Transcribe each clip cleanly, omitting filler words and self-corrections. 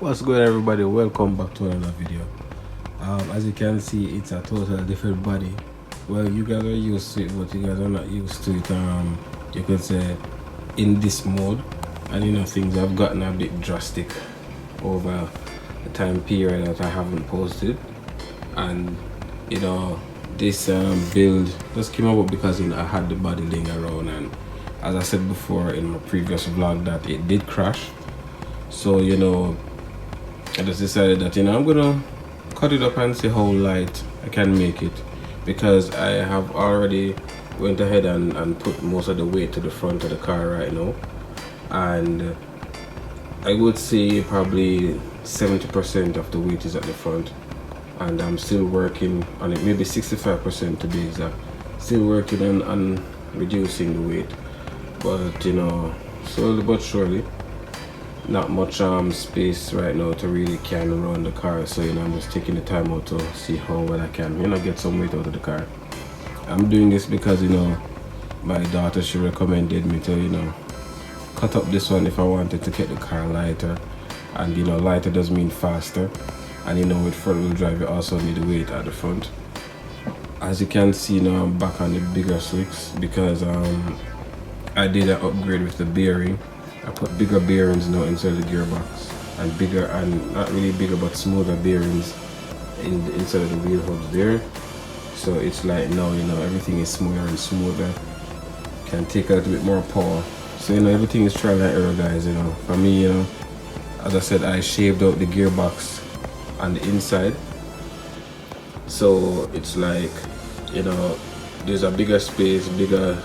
What's good, everybody? Welcome back to another video. As you can see, it's a totally different body. Well, you guys are used to it, but you guys are not used to it. You could say in this mode, and things have gotten a bit drastic over the time period that I haven't posted. And this build just came about because I had the body laying around, and as I said before in my previous vlog, that it did crash. So I just decided that I'm gonna cut it up and see how light I can make it, because I have already went ahead and put most of the weight to the front of the car right now, and I would say probably 70% of the weight is at the front, and I'm still working on it, maybe 65% to be exact. Still working on reducing the weight, but slowly but surely. Not much space right now to really carry around the car, so I'm just taking the time out to see how well I can get some weight out of the car. I'm doing this because my daughter, she recommended me to cut up this one if I wanted to get the car lighter, and lighter does mean faster, and with front wheel drive you also need the weight at the front. As you can see now, I'm back on the bigger slicks because I did an upgrade with the bearing. I put bigger bearings now inside the gearbox, and bigger, and not really bigger but smoother bearings inside of the wheel hubs there. So it's like now everything is smoother and smoother, can take a little bit more power. So everything is trial and error, guys. For me, as I said, I shaved out the gearbox on the inside, so it's like there's a bigger space, bigger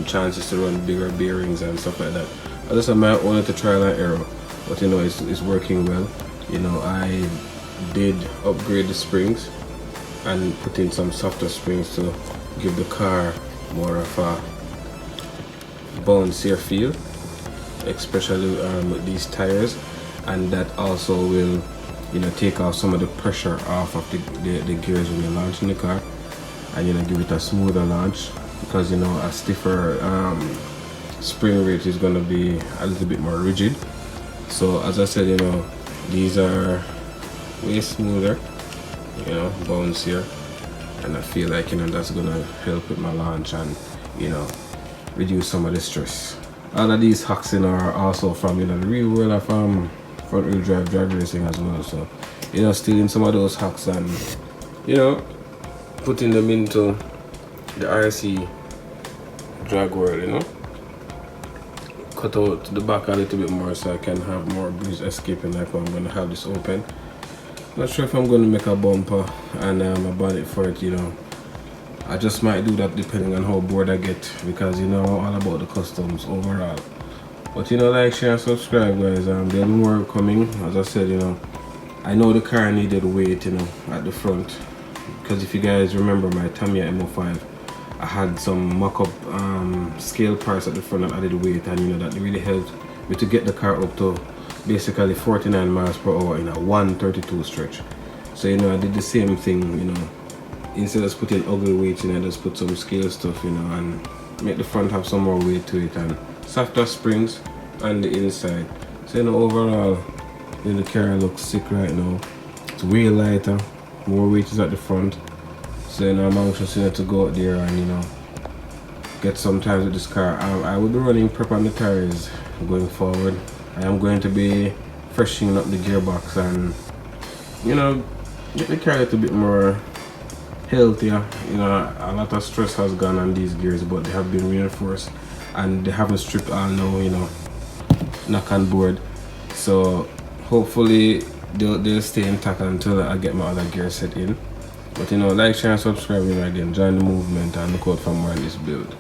chances to run bigger bearings and stuff like that. I just might want to trial and error, but it's working well. I did upgrade the springs and put in some softer springs to give the car more of a bouncier feel, especially with these tires, and that also will take off some of the pressure off of the gears when you're launching the car, and give it a smoother launch, because a stiffer spring rate is going to be a little bit more rigid. So as I said, these are way smoother, bouncier, and I feel like that's going to help with my launch and reduce some of the stress. All of these hacks are also from the real world of front wheel drive drag racing as well. So stealing some of those hacks and putting them into the RC drag world, cut out the back a little bit more so I can have more breeze escaping, like when I'm going to have this open. Not sure if I'm going to make a bumper and a bonnet for it. I just might do that depending on how bored I get, because all about the customs overall. But like, share and subscribe, guys. There's more coming. As I said, I know the car needed weight at the front, because if you guys remember my Tamiya M05, I had some mock-up scale parts at the front that added weight, and that really helped me to get the car up to basically 49 miles per hour in a 132 stretch. So I did the same thing, instead of putting ugly weights I just put some scale stuff, and make the front have some more weight to it, and softer springs on the inside. So overall, the car looks sick right now. It's way lighter, more weight is at the front. So I'm anxious to go out there and get some time with this car. I will be running prep on the tires going forward. I am going to be freshening up the gearbox and get the car a little bit more healthier. A lot of stress has gone on these gears, but they have been reinforced and they haven't stripped all now, knock on board. So hopefully they'll stay intact until I get my other gear set in. But like, share and subscribe again, join the movement and look out for more in this build.